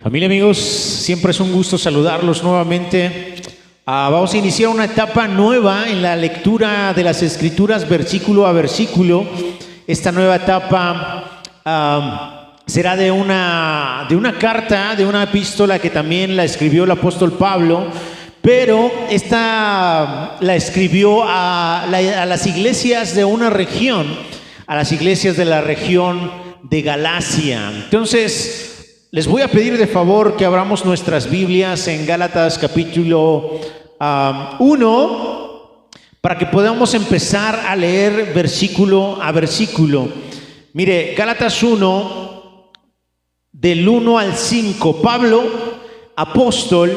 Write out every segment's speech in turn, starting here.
Familia, amigos, siempre es un gusto saludarlos nuevamente. Vamos a iniciar una etapa nueva en la lectura de las Escrituras versículo a versículo. Esta nueva etapa será de una carta, de una epístola que también la escribió el apóstol Pablo, pero esta la escribió a las iglesias de una región, a las iglesias de la región de Galacia. Entonces, les voy a pedir de favor que abramos nuestras Biblias en Gálatas capítulo 1 para que podamos empezar a leer versículo a versículo. Mire, Gálatas 1, del 1 al 5. Pablo, apóstol,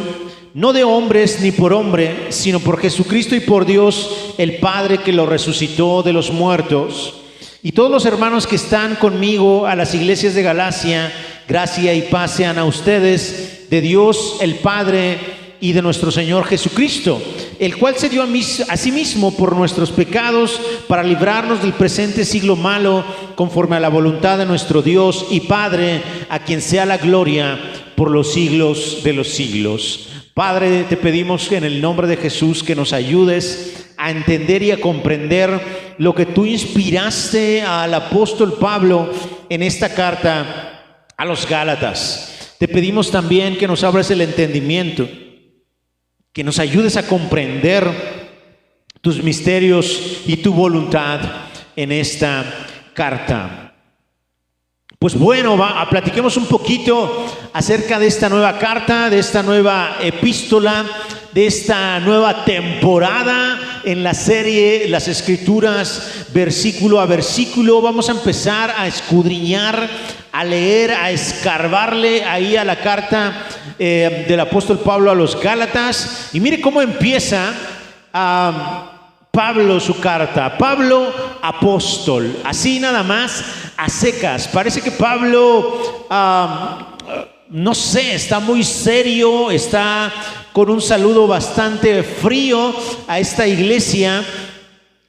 no de hombres ni por hombre, sino por Jesucristo y por Dios el Padre que lo resucitó de los muertos. Y todos los hermanos que están conmigo a las iglesias de Galacia, gracia y paz sean a ustedes de Dios el Padre y de nuestro Señor Jesucristo, el cual se dio a sí mismo por nuestros pecados para librarnos del presente siglo malo, conforme a la voluntad de nuestro Dios y Padre, a quien sea la gloria por los siglos de los siglos. Padre, te pedimos en el nombre de Jesús que nos ayudes a entender y a comprender lo que tú inspiraste al apóstol Pablo en esta carta a los Gálatas. Te pedimos también que nos abras el entendimiento, que nos ayudes a comprender tus misterios y tu voluntad en esta carta. Pues bueno, platiquemos un poquito acerca de esta nueva carta, de esta nueva epístola, de esta nueva temporada en la serie Las Escrituras versículo a versículo. Vamos a empezar a escudriñar, a leer, a escarbarle ahí a la carta del apóstol Pablo a los Gálatas. Y mire cómo empieza Pablo su carta. Pablo, apóstol, así nada más, a secas. Parece que Pablo no sé, está muy serio, está con un saludo bastante frío a esta iglesia.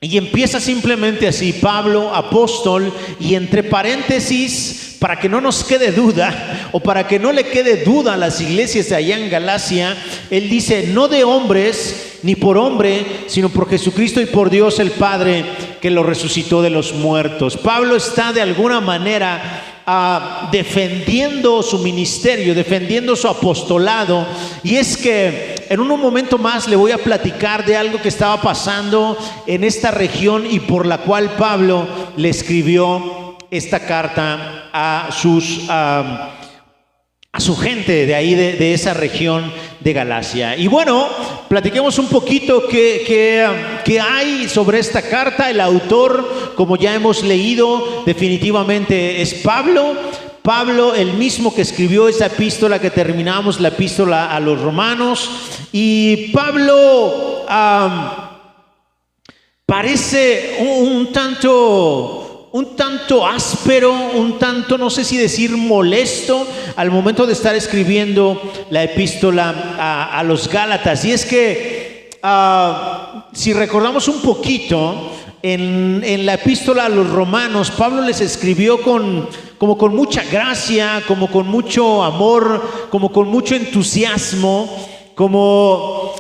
Y empieza simplemente así: Pablo, apóstol, y entre paréntesis, para que no nos quede duda, o para que no le quede duda a las iglesias de allá en Galacia, él dice: no de hombres ni por hombre, sino por Jesucristo y por Dios el Padre que lo resucitó de los muertos. Pablo está de alguna manera defendiendo su ministerio, defendiendo su apostolado. Y es que en un momento más le voy a platicar de algo que estaba pasando en esta región y por la cual Pablo le escribió esta carta a su gente de ahí, de esa región de Galacia. Y bueno, platiquemos un poquito qué hay sobre esta carta. El autor, como ya hemos leído, definitivamente es Pablo. Pablo, el mismo que escribió esa epístola que terminamos, la epístola a los romanos. Y Pablo parece un tanto áspero, un tanto, no sé si decir molesto, al momento de estar escribiendo la epístola a los Gálatas. Y es que si recordamos un poquito, en la epístola a los romanos, Pablo les escribió como con mucha gracia, como con mucho amor, como con mucho entusiasmo, como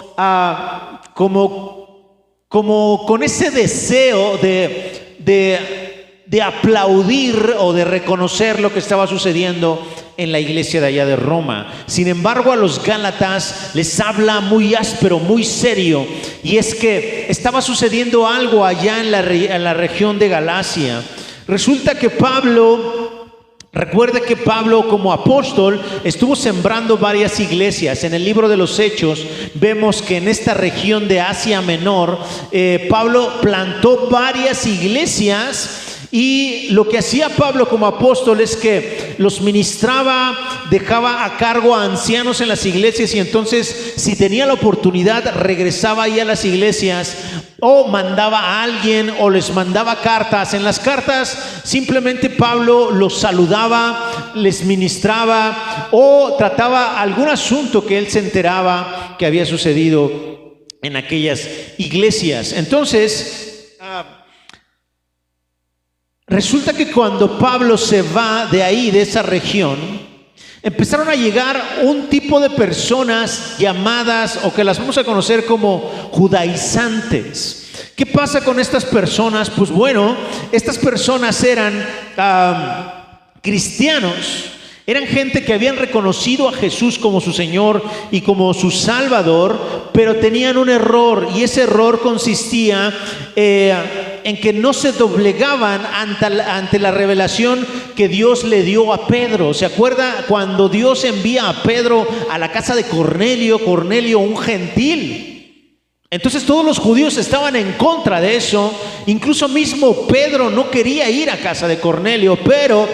con ese deseo de aplaudir o de reconocer lo que estaba sucediendo en la iglesia de allá de Roma. Sin embargo, a los Gálatas les habla muy áspero, muy serio, y es que estaba sucediendo algo allá en la región de Galacia. Resulta que recuerde que Pablo, como apóstol, estuvo sembrando varias iglesias. En el libro de los Hechos vemos que en esta región de Asia Menor, Pablo plantó varias iglesias. Y lo que hacía Pablo como apóstol es que los ministraba, dejaba a cargo a ancianos en las iglesias, y entonces, si tenía la oportunidad, regresaba ahí a las iglesias, o mandaba a alguien, o les mandaba cartas. En las cartas simplemente Pablo los saludaba, les ministraba, o trataba algún asunto que él se enteraba que había sucedido en aquellas iglesias. Entonces, resulta que cuando Pablo se va de ahí, de esa región, empezaron a llegar un tipo de personas llamadas, o que las vamos a conocer como judaizantes. ¿Qué pasa con estas personas? Pues bueno, estas personas eran cristianos. Eran gente que habían reconocido a Jesús como su Señor y como su Salvador, pero tenían un error, y ese error consistía en que no se doblegaban ante la revelación que Dios le dio a Pedro. ¿Se acuerda cuando Dios envía a Pedro a la casa de Cornelio? Cornelio, un gentil. Entonces todos los judíos estaban en contra de eso. Incluso mismo Pedro no quería ir a casa de Cornelio, pero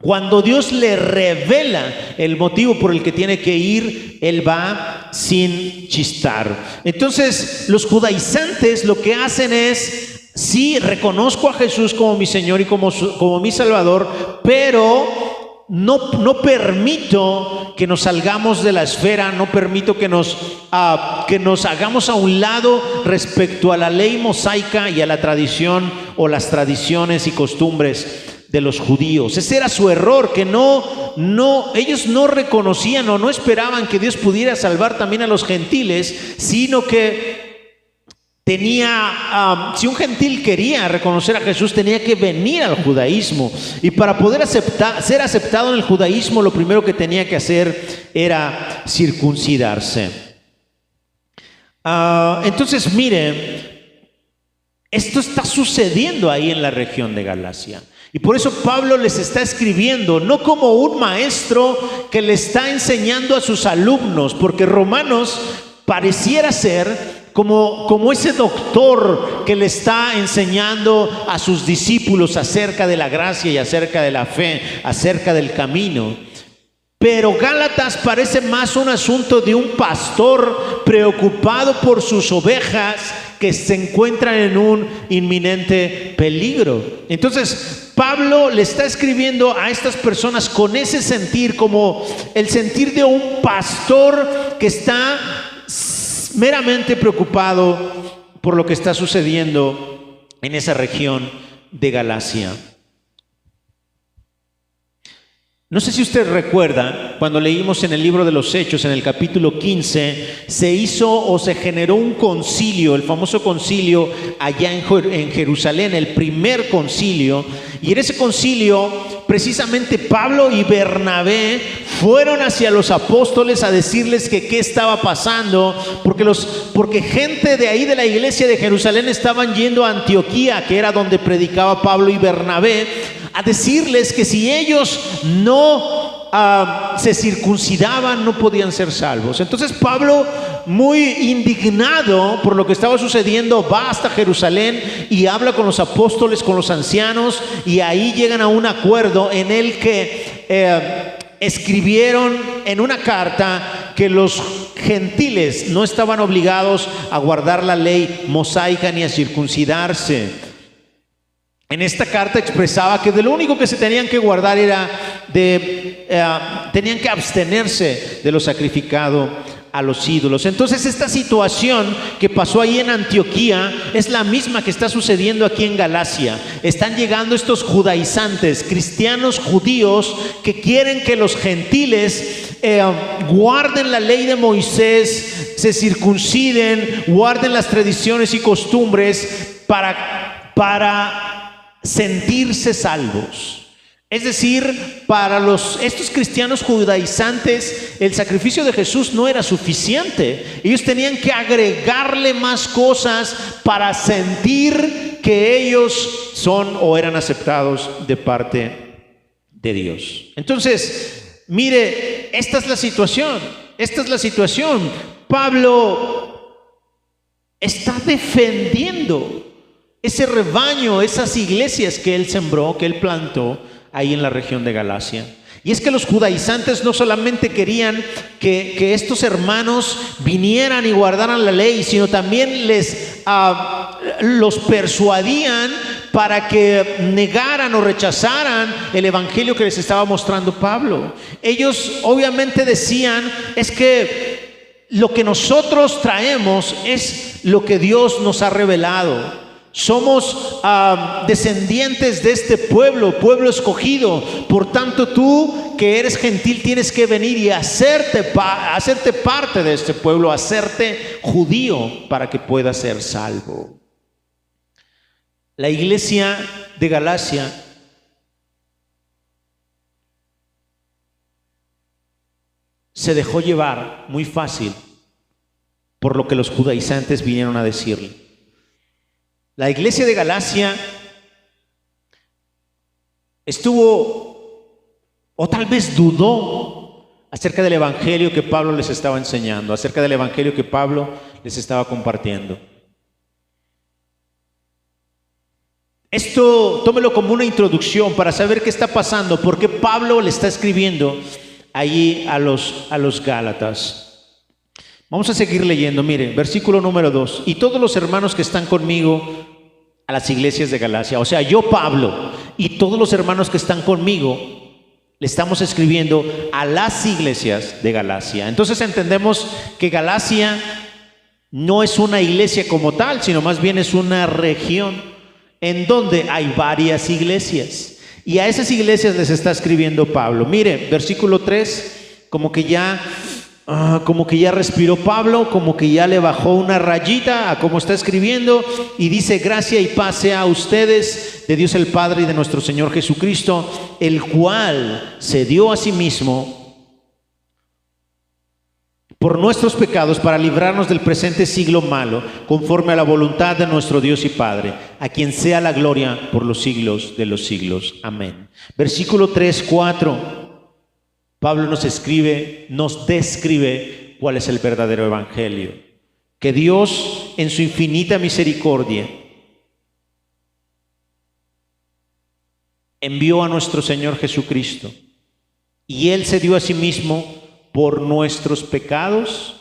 cuando Dios le revela el motivo por el que tiene que ir, él va sin chistar. Entonces, los judaizantes lo que hacen es: sí, reconozco a Jesús como mi Señor y como mi Salvador, pero no permito que nos salgamos de la esfera, no permito que nos hagamos a un lado respecto a la ley mosaica y a la tradición o las tradiciones y costumbres de los judíos. Ese era su error, que ellos no reconocían o no esperaban que Dios pudiera salvar también a los gentiles, sino que si un gentil quería reconocer a Jesús, tenía que venir al judaísmo, y para poder ser aceptado en el judaísmo, lo primero que tenía que hacer era circuncidarse. Entonces, mire, esto está sucediendo ahí en la región de Galacia. Y por eso Pablo les está escribiendo, no como un maestro que le está enseñando a sus alumnos, porque Romanos pareciera ser como ese doctor que le está enseñando a sus discípulos acerca de la gracia y acerca de la fe, acerca del camino. Pero Gálatas parece más un asunto de un pastor preocupado por sus ovejas que se encuentran en un inminente peligro. Entonces, Pablo le está escribiendo a estas personas con ese sentir, como el sentir de un pastor que está meramente preocupado por lo que está sucediendo en esa región de Galacia. No sé si usted recuerda, cuando leímos en el libro de los Hechos, en el capítulo 15, se generó un concilio, el famoso concilio allá en Jerusalén, el primer concilio. Y en ese concilio, precisamente Pablo y Bernabé fueron hacia los apóstoles a decirles que qué estaba pasando, porque gente de ahí de la iglesia de Jerusalén estaban yendo a Antioquía, que era donde predicaba Pablo y Bernabé, a decirles que si ellos no se circuncidaban, no podían ser salvos. Entonces Pablo, muy indignado por lo que estaba sucediendo, va hasta Jerusalén y habla con los apóstoles, con los ancianos, y ahí llegan a un acuerdo en el que escribieron en una carta que los gentiles no estaban obligados a guardar la ley mosaica ni a circuncidarse. En esta carta expresaba que de lo único que se tenían que guardar era tenían que abstenerse de lo sacrificado a los ídolos. Entonces, esta situación que pasó ahí en Antioquía es la misma que está sucediendo aquí en Galacia. Están llegando estos judaizantes, cristianos judíos, que quieren que los gentiles guarden la ley de Moisés, se circunciden, guarden las tradiciones y costumbres para sentirse salvos. Es decir, para estos cristianos judaizantes, el sacrificio de Jesús no era suficiente. Ellos tenían que agregarle más cosas para sentir que ellos son o eran aceptados de parte de Dios. Entonces, mire, esta es la situación. Pablo está defendiendo ese rebaño, esas iglesias que él sembró, que él plantó ahí en la región de Galacia. Y es que los judaizantes no solamente querían que estos hermanos vinieran y guardaran la ley, sino también los persuadían para que negaran o rechazaran el evangelio que les estaba mostrando Pablo. Ellos obviamente decían, es que lo que nosotros traemos es lo que Dios nos ha revelado. Somos descendientes de este pueblo escogido. Por tanto, tú que eres gentil, tienes que venir y hacerte parte de este pueblo, hacerte judío para que puedas ser salvo. La iglesia de Galacia se dejó llevar muy fácil por lo que los judaizantes vinieron a decirle. La iglesia de Galacia estuvo, o tal vez dudó, acerca del evangelio que Pablo les estaba enseñando, acerca del evangelio que Pablo les estaba compartiendo. Esto tómelo como una introducción para saber qué está pasando, por qué Pablo le está escribiendo allí a los Gálatas. Vamos a seguir leyendo, mire, versículo número 2. Y todos los hermanos que están conmigo a las iglesias de Galacia, o sea, yo Pablo y todos los hermanos que están conmigo, le estamos escribiendo a las iglesias de Galacia. Entonces entendemos que Galacia no es una iglesia como tal, sino más bien es una región en donde hay varias iglesias. Y a esas iglesias les está escribiendo Pablo. Mire, versículo 3, como que ya respiró Pablo, como que ya le bajó una rayita a cómo está escribiendo, y dice: gracia y paz sea a ustedes de Dios el Padre y de nuestro Señor Jesucristo, el cual se dio a sí mismo por nuestros pecados para librarnos del presente siglo malo, conforme a la voluntad de nuestro Dios y Padre, a quien sea la gloria por los siglos de los siglos. Amén. Versículo 3, 4. Pablo nos describe cuál es el verdadero evangelio. Que Dios, en su infinita misericordia, envió a nuestro Señor Jesucristo, y Él se dio a sí mismo por nuestros pecados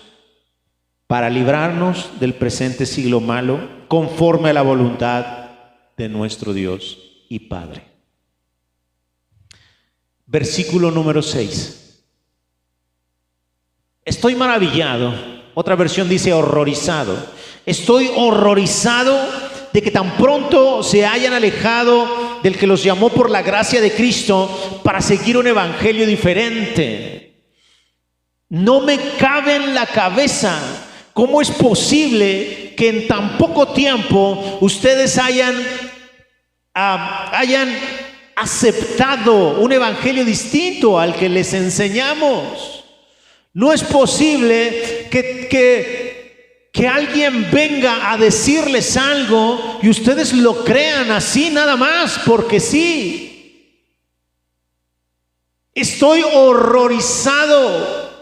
para librarnos del presente siglo malo, conforme a la voluntad de nuestro Dios y Padre. Versículo número 6. Estoy maravillado. Otra versión dice horrorizado. Estoy horrorizado de que tan pronto se hayan alejado del que los llamó por la gracia de Cristo para seguir un evangelio diferente. No me cabe en la cabeza cómo es posible que en tan poco tiempo ustedes hayan aceptado un evangelio distinto al que les enseñamos. No es posible que alguien venga a decirles algo y ustedes lo crean así nada más porque sí. Estoy horrorizado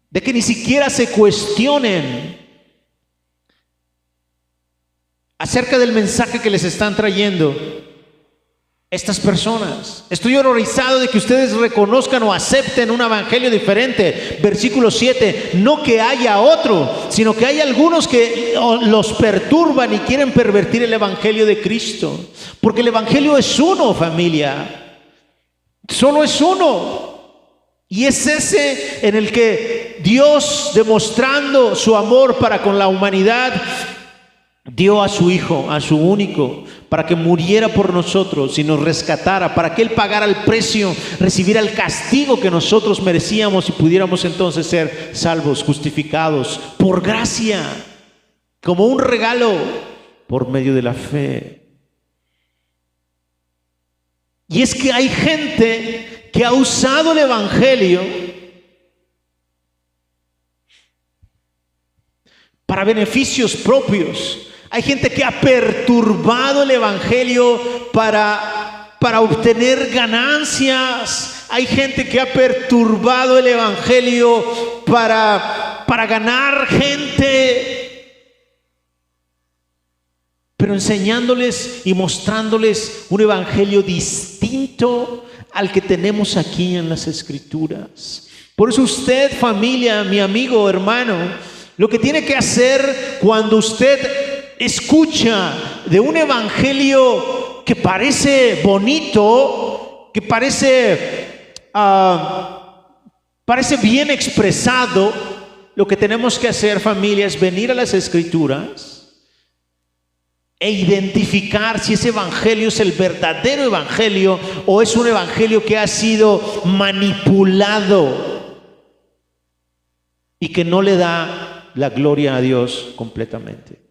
de que ni siquiera se cuestionen acerca del mensaje que les están trayendo estas personas. Estoy horrorizado de que ustedes reconozcan o acepten un evangelio diferente. Versículo 7, no que haya otro, sino que hay algunos que los perturban y quieren pervertir el evangelio de Cristo. Porque el evangelio es uno, familia. Solo es uno. Y es ese en el que Dios, demostrando su amor para con la humanidad, dio a su Hijo, a su único, para que muriera por nosotros y nos rescatara, para que Él pagara el precio, recibiera el castigo que nosotros merecíamos y pudiéramos entonces ser salvos, justificados por gracia, como un regalo por medio de la fe. Y es que hay gente que ha usado el evangelio para beneficios propios. Hay gente que ha perturbado el evangelio para obtener ganancias. Hay gente que ha perturbado el evangelio para ganar gente. Pero enseñándoles y mostrándoles un evangelio distinto al que tenemos aquí en las Escrituras. Por eso usted, familia, mi amigo, hermano, lo que tiene que hacer cuando usted escucha de un evangelio que parece bonito, que parece bien expresado, lo que tenemos que hacer, familia, es venir a las Escrituras e identificar si ese evangelio es el verdadero evangelio o es un evangelio que ha sido manipulado y que no le da la gloria a Dios completamente.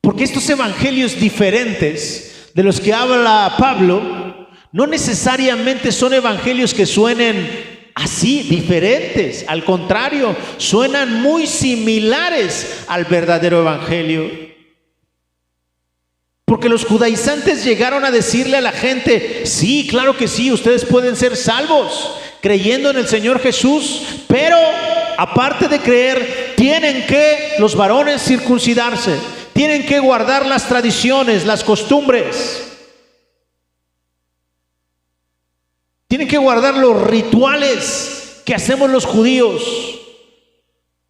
Porque estos evangelios diferentes de los que habla Pablo no necesariamente son evangelios que suenen así, diferentes. Al contrario, suenan muy similares al verdadero evangelio. Porque los judaizantes llegaron a decirle a la gente: sí, claro que sí, ustedes pueden ser salvos creyendo en el Señor Jesús, pero aparte de creer, tienen que los varones circuncidarse, tienen que guardar las tradiciones, las costumbres, tienen que guardar los rituales que hacemos los judíos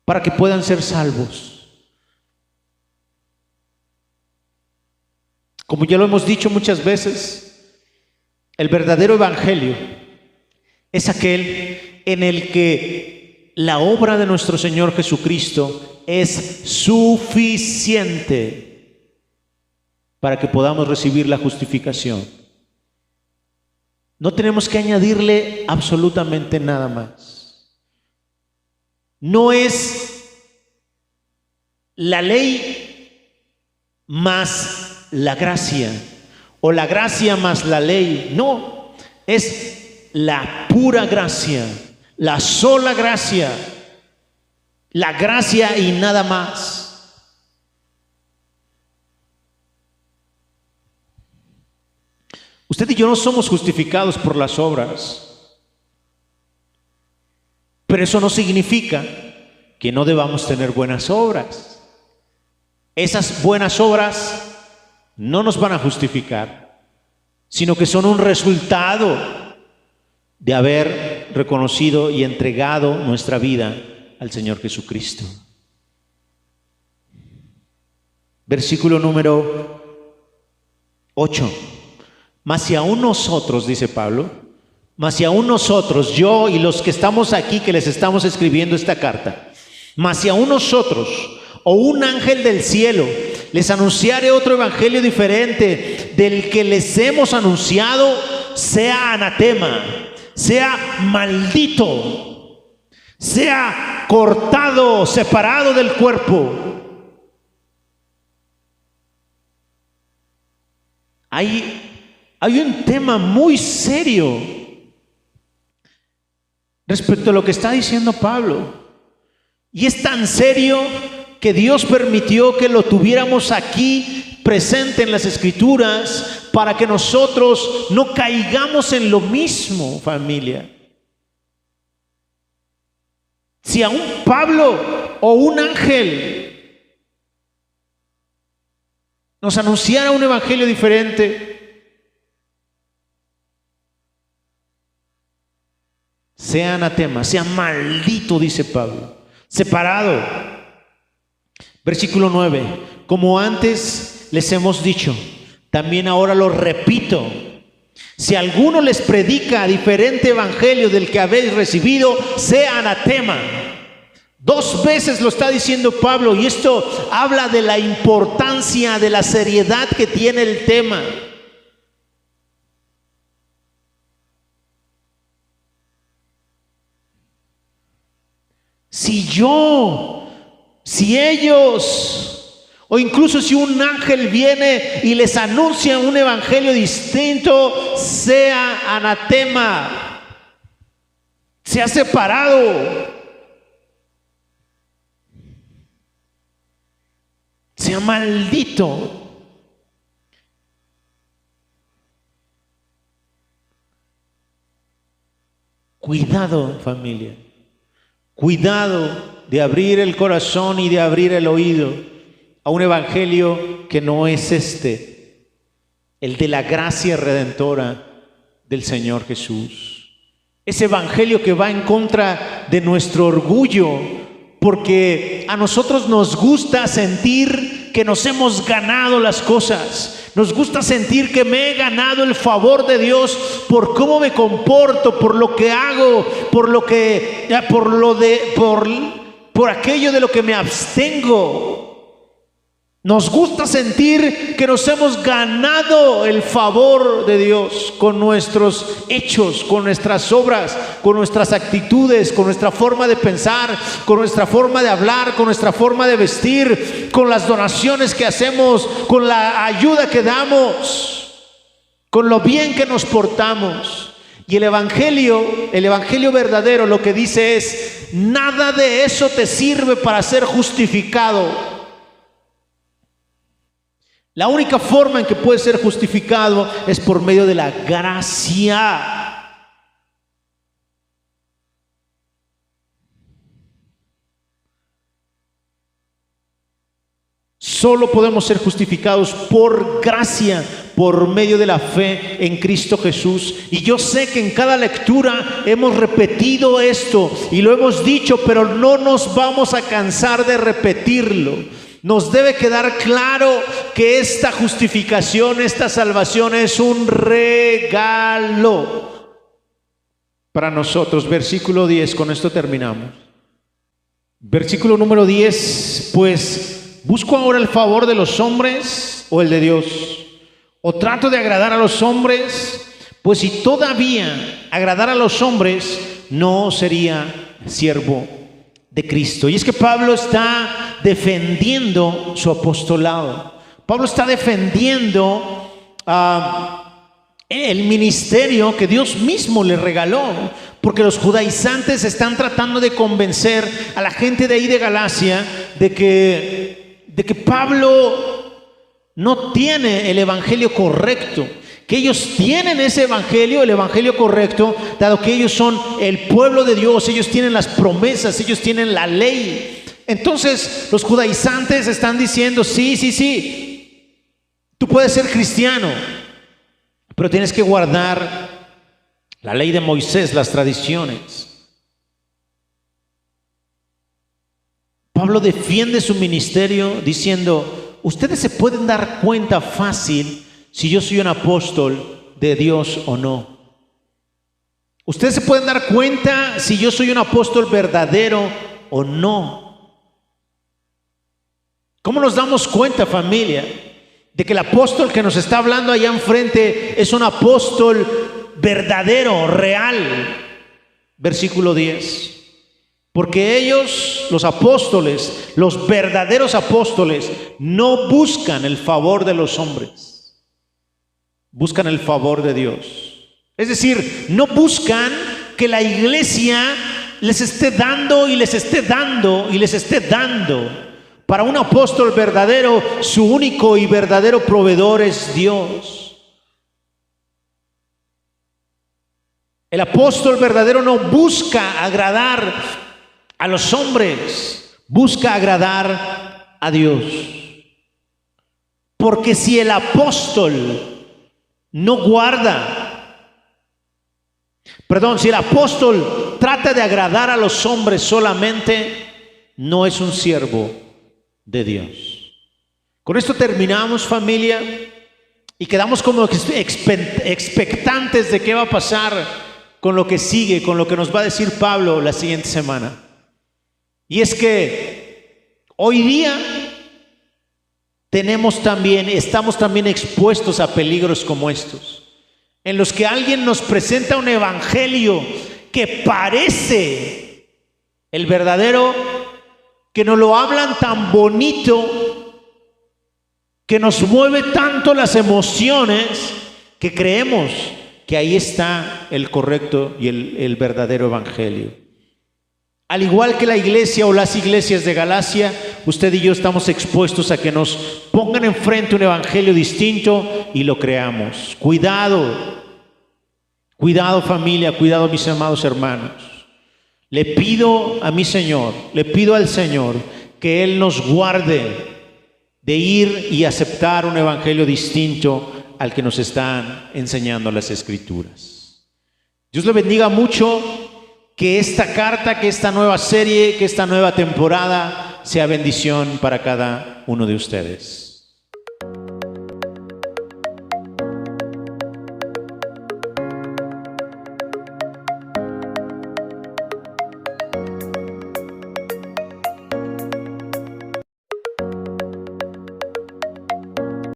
para que puedan ser salvos. Como ya lo hemos dicho muchas veces, el verdadero evangelio es aquel en el que la obra de nuestro Señor Jesucristo es suficiente para que podamos recibir la justificación. No tenemos que añadirle absolutamente nada más. No es la ley más la gracia, o la gracia más la ley. No, es la pura gracia, la sola gracia, la gracia y nada más. Usted y yo no somos justificados por las obras, pero eso no significa que no debamos tener buenas obras. Esas buenas obras no nos van a justificar, sino que son un resultado de haber reconocido y entregado nuestra vida al Señor Jesucristo. Versículo número 8. Mas si aún nosotros, dice Pablo, mas si aún nosotros, yo y los que estamos aquí que les estamos escribiendo esta carta, mas si aún nosotros o un ángel del cielo les anunciare otro evangelio diferente del que les hemos anunciado, sea anatema, sea maldito, sea cortado, separado del cuerpo. Hay un tema muy serio respecto a lo que está diciendo Pablo. Y es tan serio que Dios permitió que lo tuviéramos aquí presente en las Escrituras para que nosotros no caigamos en lo mismo, familia. Si a un Pablo o un ángel nos anunciara un evangelio diferente, sea anatema, sea maldito, dice Pablo, separado. Versículo 9. Como antes les hemos dicho, también ahora lo repito: si alguno les predica diferente evangelio del que habéis recibido, sea anatema. 2 veces lo está diciendo Pablo, y esto habla de la importancia, de la seriedad que tiene el tema. Si ellos, o incluso si un ángel viene y les anuncia un evangelio distinto, sea anatema, sea separado, sea maldito. Cuidado, familia. Cuidado de abrir el corazón y de abrir el oído a un evangelio que no es el de la gracia redentora del Señor Jesús. Ese evangelio que va en contra de nuestro orgullo, porque a nosotros nos gusta sentir que nos hemos ganado las cosas. Nos gusta sentir que me he ganado el favor de Dios por cómo me comporto, por lo que hago, por aquello de lo que me abstengo. Nos gusta sentir que nos hemos ganado el favor de Dios con nuestros hechos, con nuestras obras, con nuestras actitudes, con nuestra forma de pensar, con nuestra forma de hablar, con nuestra forma de vestir, con las donaciones que hacemos, con la ayuda que damos, con lo bien que nos portamos. Y el evangelio verdadero lo que dice es: nada de eso te sirve para ser justificado. La única forma en que puedes ser justificado es por medio de la gracia. Solo podemos ser justificados por gracia, por medio de la fe en Cristo Jesús. Y yo sé que en cada lectura hemos repetido esto y lo hemos dicho, pero no nos vamos a cansar de repetirlo. Nos debe quedar claro que esta justificación, esta salvación es un regalo para nosotros. Versículo 10, con esto terminamos. Versículo número 10, pues, ¿busco ahora el favor de los hombres o el de Dios? ¿O trato de agradar a los hombres? Pues si todavía agradara a los hombres, no sería siervo de Cristo. Y es que Pablo está defendiendo su apostolado. Pablo está defendiendo el ministerio que Dios mismo le regaló, porque los judaizantes están tratando de convencer a la gente de ahí de Galacia de que Pablo no tiene el evangelio correcto, que ellos tienen ese evangelio, el evangelio correcto, dado que ellos son el pueblo de Dios, ellos tienen las promesas, ellos tienen la ley. Entonces los judaizantes están diciendo: sí, tú puedes ser cristiano, pero tienes que guardar la ley de Moisés, las tradiciones. Pablo defiende su ministerio diciendo: ustedes se pueden dar cuenta fácil si yo soy un apóstol de Dios o no. Ustedes se pueden dar cuenta si yo soy un apóstol verdadero o no. ¿Cómo nos damos cuenta, familia, de que el apóstol que nos está hablando allá enfrente es un apóstol verdadero, real? Versículo 10. Porque ellos, los apóstoles, los verdaderos apóstoles, no buscan el favor de los hombres, buscan el favor de Dios. Es decir, no buscan que la iglesia les esté dando y les esté dando y les esté dando. Para un apóstol verdadero, su único y verdadero proveedor es Dios. El apóstol verdadero no busca agradar a los hombres, busca agradar a Dios. Porque si el apóstol si el apóstol trata de agradar a los hombres solamente, no es un siervo de Dios. Con esto terminamos, familia, y quedamos como expectantes de qué va a pasar con lo que sigue, con lo que nos va a decir Pablo la siguiente semana. Y es que hoy día estamos también expuestos a peligros como estos, en los que alguien nos presenta un evangelio que parece el verdadero, que nos lo hablan tan bonito, que nos mueve tanto las emociones, que creemos que ahí está el correcto y el verdadero evangelio. Al igual que la iglesia o las iglesias de Galacia, usted y yo estamos expuestos a que nos pongan enfrente un evangelio distinto y lo creamos. Cuidado familia, cuidado mis amados hermanos. Le pido a mi Señor, le pido al Señor que Él nos guarde de ir y aceptar un evangelio distinto al que nos están enseñando las Escrituras. Dios le bendiga mucho. Que esta carta, que esta nueva serie, que esta nueva temporada sea bendición para cada uno de ustedes.